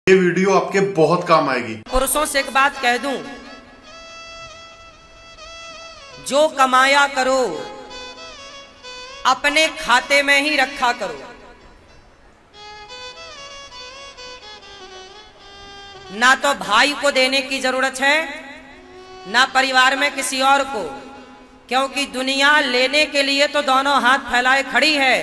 ये वीडियो आपके बहुत काम आएगी। पुरुषों से एक बात कह दूं, जो कमाया करो अपने खाते में ही रखा करो। ना तो भाई को देने की जरूरत है, ना परिवार में किसी और को, क्योंकि दुनिया लेने के लिए तो दोनों हाथ फैलाए खड़ी है,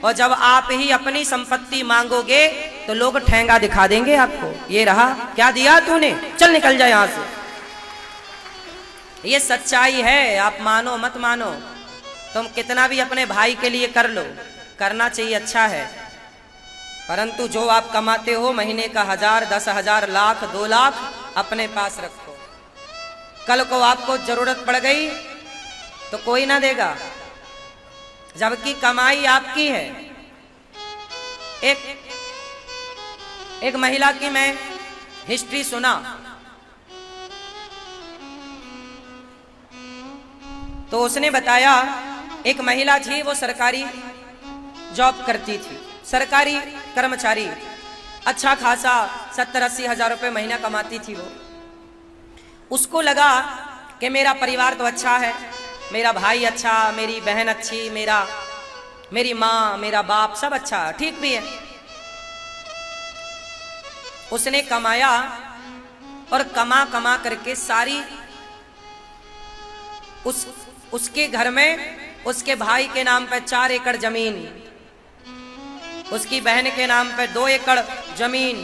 और जब आप ही अपनी संपत्ति मांगोगे तो लोग ठेंगा दिखा देंगे आपको। ये रहा, क्या दिया तूने, चल निकल जा यहां से। ये सच्चाई है, आप मानो मत मानो। तुम कितना भी अपने भाई के लिए कर लो, करना चाहिए, अच्छा है, परंतु जो आप कमाते हो महीने का 1000, 10,000, लाख, 2 लाख अपने पास रखो। कल को आपको जरूरत पड़ गई तो कोई ना देगा, जबकि कमाई आपकी है। एक महिला की मैं हिस्ट्री सुना, तो उसने बताया, एक महिला थी, वो सरकारी जॉब करती थी, सरकारी कर्मचारी, अच्छा खासा 70-80 हजार रुपये महीना कमाती थी वो। उसको लगा कि मेरा परिवार तो अच्छा है, मेरा भाई अच्छा, मेरी बहन अच्छी, मेरी माँ, मेरा बाप सब अच्छा, ठीक भी है। उसने कमाया और कमा कमा करके सारी उसके घर में उसके भाई के नाम पे 4 एकड़ जमीन, उसकी बहन के नाम पे 2 एकड़ जमीन,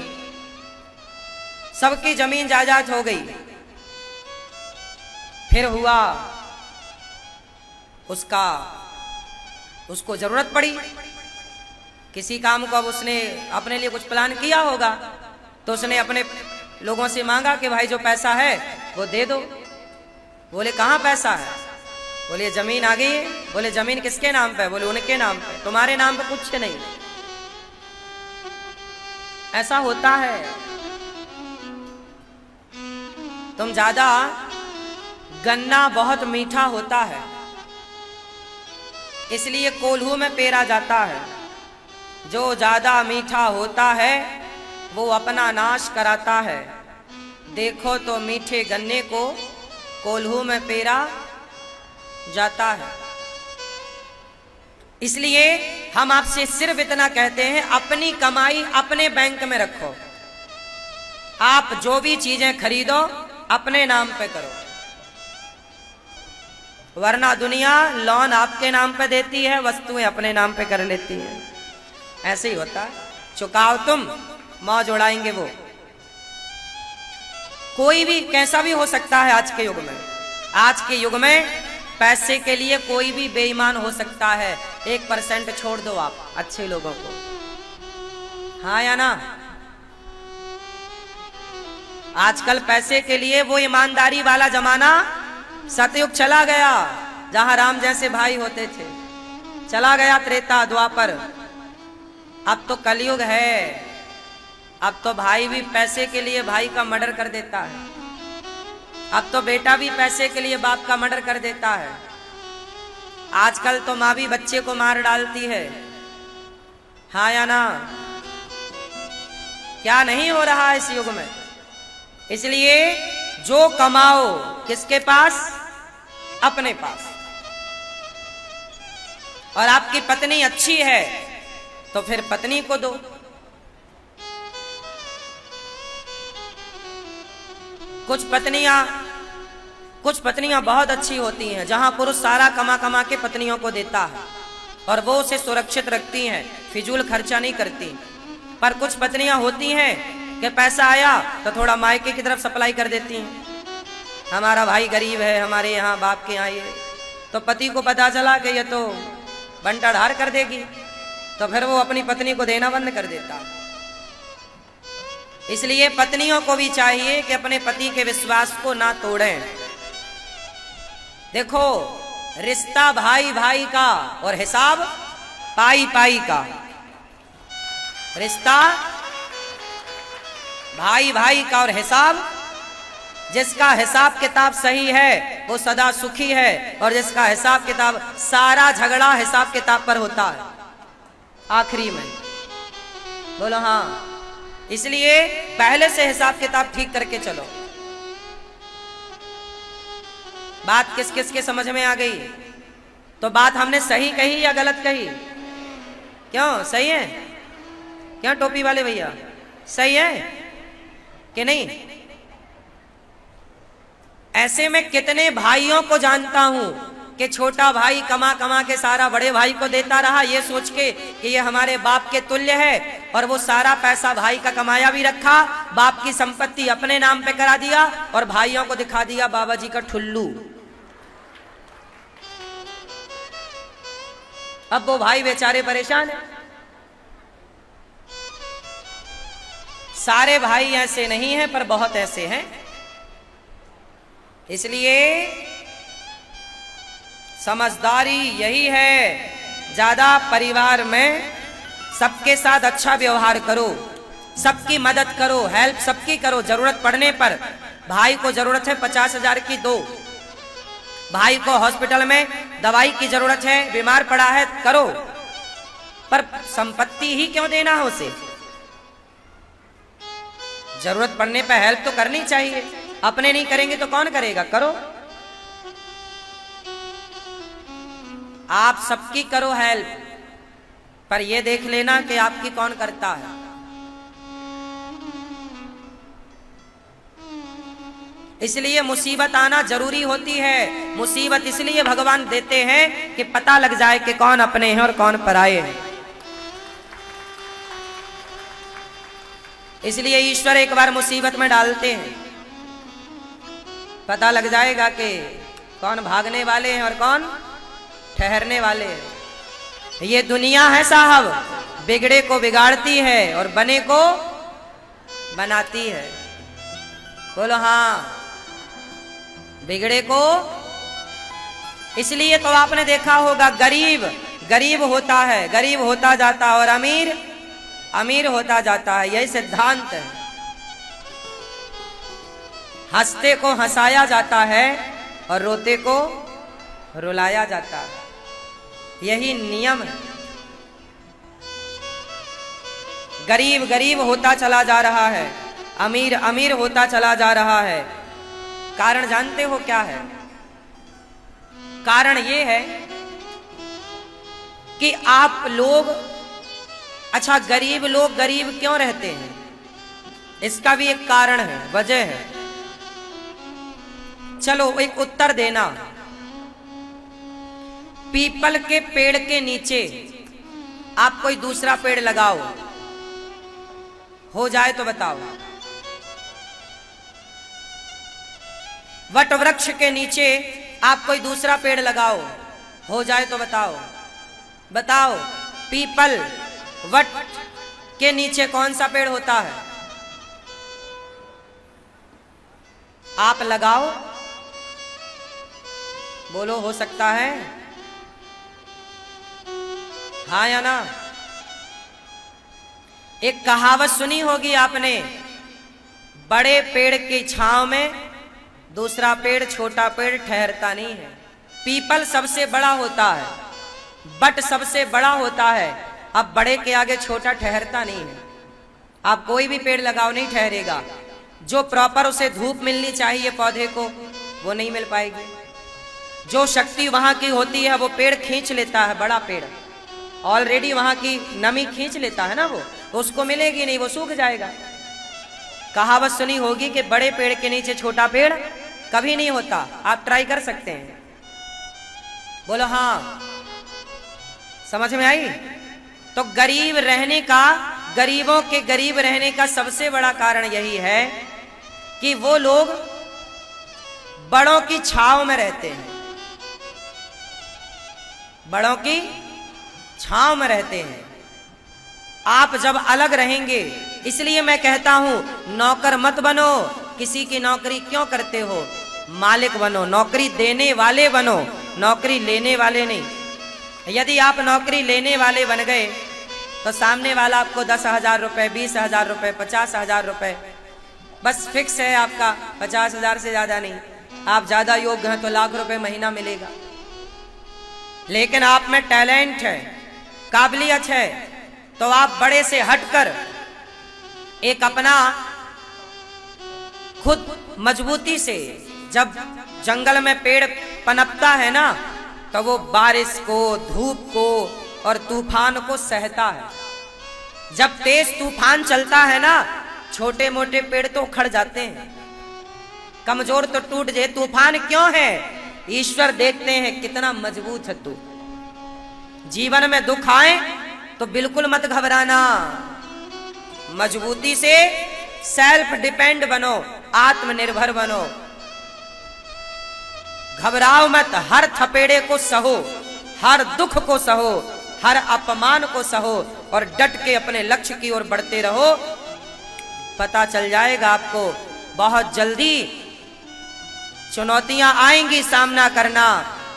सबकी जमीन जायदाद हो गई। फिर हुआ उसको जरूरत पड़ी किसी काम को। अब उसने अपने लिए कुछ प्लान किया होगा, तो उसने अपने लोगों से मांगा कि भाई जो पैसा है वो दे दो। बोले कहाँ पैसा है? बोले जमीन आ गई है। बोले जमीन किसके नाम पे? बोले उनके नाम पे, तुम्हारे नाम पे कुछ नहीं। ऐसा होता है, तुम ज्यादा, गन्ना बहुत मीठा होता है, इसलिए कोल्हू में पेरा जाता है। जो ज्यादा मीठा होता है वो अपना नाश कराता है। देखो तो मीठे गन्ने को कोल्हू में पेरा जाता है। इसलिए हम आपसे सिर्फ इतना कहते हैं, अपनी कमाई अपने बैंक में रखो। आप जो भी चीजें खरीदो अपने नाम पे करो, वरना दुनिया लोन आपके नाम पे देती है, वस्तुएं अपने नाम पे कर लेती है। ऐसे ही होता है, चुकाओ तुम, मौज उड़ाएंगे वो। कोई भी कैसा भी हो सकता है आज के युग में। आज के युग में पैसे के लिए कोई भी बेईमान हो सकता है। 1% छोड़ दो आप अच्छे लोगों को, हाँ या ना? आजकल पैसे के लिए वो ईमानदारी वाला जमाना, सतयुग चला गया जहां राम जैसे भाई होते थे, चला गया त्रेता द्वापर। अब तो कलयुग है, अब तो भाई भी पैसे के लिए भाई का मर्डर कर देता है। अब तो बेटा भी पैसे के लिए बाप का मर्डर कर देता है। आजकल तो माँ भी बच्चे को मार डालती है, हाँ या ना? क्या नहीं हो रहा है इस युग में? इसलिए जो कमाओ किसके पास? अपने पास। और आपकी पत्नी अच्छी है तो फिर पत्नी को दो। कुछ पत्नियां बहुत अच्छी होती हैं, जहां पुरुष सारा कमा कमा के पत्नियों को देता है और वो उसे सुरक्षित रखती हैं, फिजूल खर्चा नहीं करती। पर कुछ पत्नियां होती हैं कि पैसा आया तो थोड़ा मायके की तरफ सप्लाई कर देती हैं। हमारा भाई गरीब है, हमारे यहाँ बाप के यहाँ ये, तो पति को पता चला कि ये तो बंटा ढार कर देगी, तो फिर वो अपनी पत्नी को देना बंद कर देता है। इसलिए पत्नियों को भी चाहिए कि अपने पति के विश्वास को ना तोड़ें। देखो, रिश्ता भाई भाई का और हिसाब पाई पाई का। रिश्ता भाई भाई का और हिसाब, जिसका हिसाब किताब सही है वो सदा सुखी है, और जिसका हिसाब किताब, सारा झगड़ा हिसाब किताब पर होता है आखिरी में। बोलो हाँ। इसलिए पहले से हिसाब किताब ठीक करके चलो। बात किस किस के समझ में आ गई? तो बात हमने सही कही या गलत कही? क्यों सही है? क्या टोपी वाले भैया सही है कि नहीं? ऐसे में कितने भाइयों को जानता हूं कि छोटा भाई कमा कमा के सारा बड़े भाई को देता रहा, ये सोच के कि ये हमारे बाप के तुल्य है, और वो सारा पैसा भाई का कमाया भी रखा, बाप की संपत्ति अपने नाम पे करा दिया और भाइयों को दिखा दिया बाबा जी का ठुल्लू। अब वो भाई बेचारे परेशान हैं। सारे भाई ऐसे नहीं हैं पर बहुत ऐसे हैं। इसलिए समझदारी यही है, ज्यादा परिवार में सबके साथ अच्छा व्यवहार करो, सबकी मदद करो, हेल्प सबकी करो। जरूरत पड़ने पर भाई को जरूरत है 50,000 की दो, भाई को हॉस्पिटल में दवाई की जरूरत है, बीमार पड़ा है करो, पर संपत्ति ही क्यों देना है उसे? जरूरत पड़ने पर हेल्प तो करनी चाहिए। अपने नहीं करेंगे तो कौन करेगा? करो, आप सबकी करो हेल्प, पर यह देख लेना कि आपकी कौन करता है। इसलिए मुसीबत आना जरूरी होती है। मुसीबत इसलिए भगवान देते हैं कि पता लग जाए कि कौन अपने हैं और कौन पराये हैं। इसलिए ईश्वर एक बार मुसीबत में डालते हैं, पता लग जाएगा कि कौन भागने वाले हैं और कौन ठहरने वाले हैं। ये दुनिया है साहब, बिगड़े को बिगाड़ती है और बने को बनाती है। बोलो हाँ, बिगड़े को। इसलिए तो आपने देखा होगा गरीब गरीब होता है, गरीब होता जाता है, और अमीर अमीर होता जाता है। यही सिद्धांत है। हंसते को हंसाया जाता है और रोते को रुलाया जाता है, यही नियम है। गरीब गरीब होता चला जा रहा है, अमीर अमीर होता चला जा रहा है। कारण जानते हो क्या है? कारण ये है कि आप लोग, अच्छा गरीब लोग गरीब क्यों रहते हैं? इसका भी एक कारण है, वजह है। चलो एक उत्तर देना। पीपल के पेड़ के नीचे आप कोई दूसरा पेड़ लगाओ, हो जाए तो बताओ। वट वृक्ष के नीचे आप कोई दूसरा पेड़ लगाओ, हो जाए तो बताओ। बताओ, पीपल वट के नीचे कौन सा पेड़ होता है? आप लगाओ, बोलो हो सकता है हाँ या ना? एक कहावत सुनी होगी आपने, बड़े पेड़ की छांव में दूसरा पेड़ छोटा पेड़ ठहरता नहीं है। पीपल सबसे बड़ा होता है, बट सबसे बड़ा होता है, अब बड़े के आगे छोटा ठहरता नहीं है। आप कोई भी पेड़ लगाओ नहीं ठहरेगा। जो प्रॉपर उसे धूप मिलनी चाहिए पौधे को, वो नहीं मिल पाएगी। जो शक्ति वहां की होती है वो पेड़ खींच लेता है, बड़ा पेड़ ऑलरेडी वहां की नमी खींच लेता है ना, वो उसको मिलेगी नहीं, वो सूख जाएगा। कहावत सुनी होगी कि बड़े पेड़ के नीचे छोटा पेड़ कभी नहीं होता। आप ट्राई कर सकते हैं। बोलो हाँ, समझ में आई? तो गरीब रहने का, गरीबों के गरीब रहने का सबसे बड़ा कारण यही है कि वो लोग बड़ों की छांव में रहते हैं, बड़ों की छांव में रहते हैं। आप जब अलग रहेंगे, इसलिए मैं कहता हूं नौकर मत बनो। किसी की नौकरी क्यों करते हो? मालिक बनो, नौकरी देने वाले बनो, नौकरी लेने वाले नहीं। यदि आप नौकरी लेने वाले बन गए तो सामने वाला आपको 10,000 रुपए, 20,000 रुपए, 50,000 रुपए बस फिक्स है आपका। 50,000 से ज्यादा नहीं। आप ज्यादा योग्य हैं तो लाख रुपए महीना मिलेगा। लेकिन आप में टैलेंट है, काबिलियत है, तो आप बड़े से हटकर एक अपना खुद मजबूती से जब जंगल में पेड़ पनपता है ना, तो वो बारिश को, धूप को और तूफान को सहता है। जब तेज तूफान चलता है ना, छोटे मोटे पेड़ तो उखड़ जाते हैं, कमजोर तो टूट जाए। तूफान क्यों है? ईश्वर देखते हैं कितना मजबूत है तू। जीवन में दुख आए तो बिल्कुल मत घबराना, मजबूती से सेल्फ डिपेंड बनो, आत्मनिर्भर बनो। घबराओ मत, हर थपेड़े को सहो, हर दुख को सहो, हर अपमान को सहो और डट के अपने लक्ष्य की ओर बढ़ते रहो। पता चल जाएगा आपको, बहुत जल्दी चुनौतियां आएंगी, सामना करना,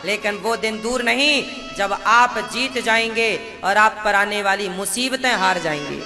लेकिन वो दिन दूर नहीं जब आप जीत जाएंगे और आप पर आने वाली मुसीबतें हार जाएंगी।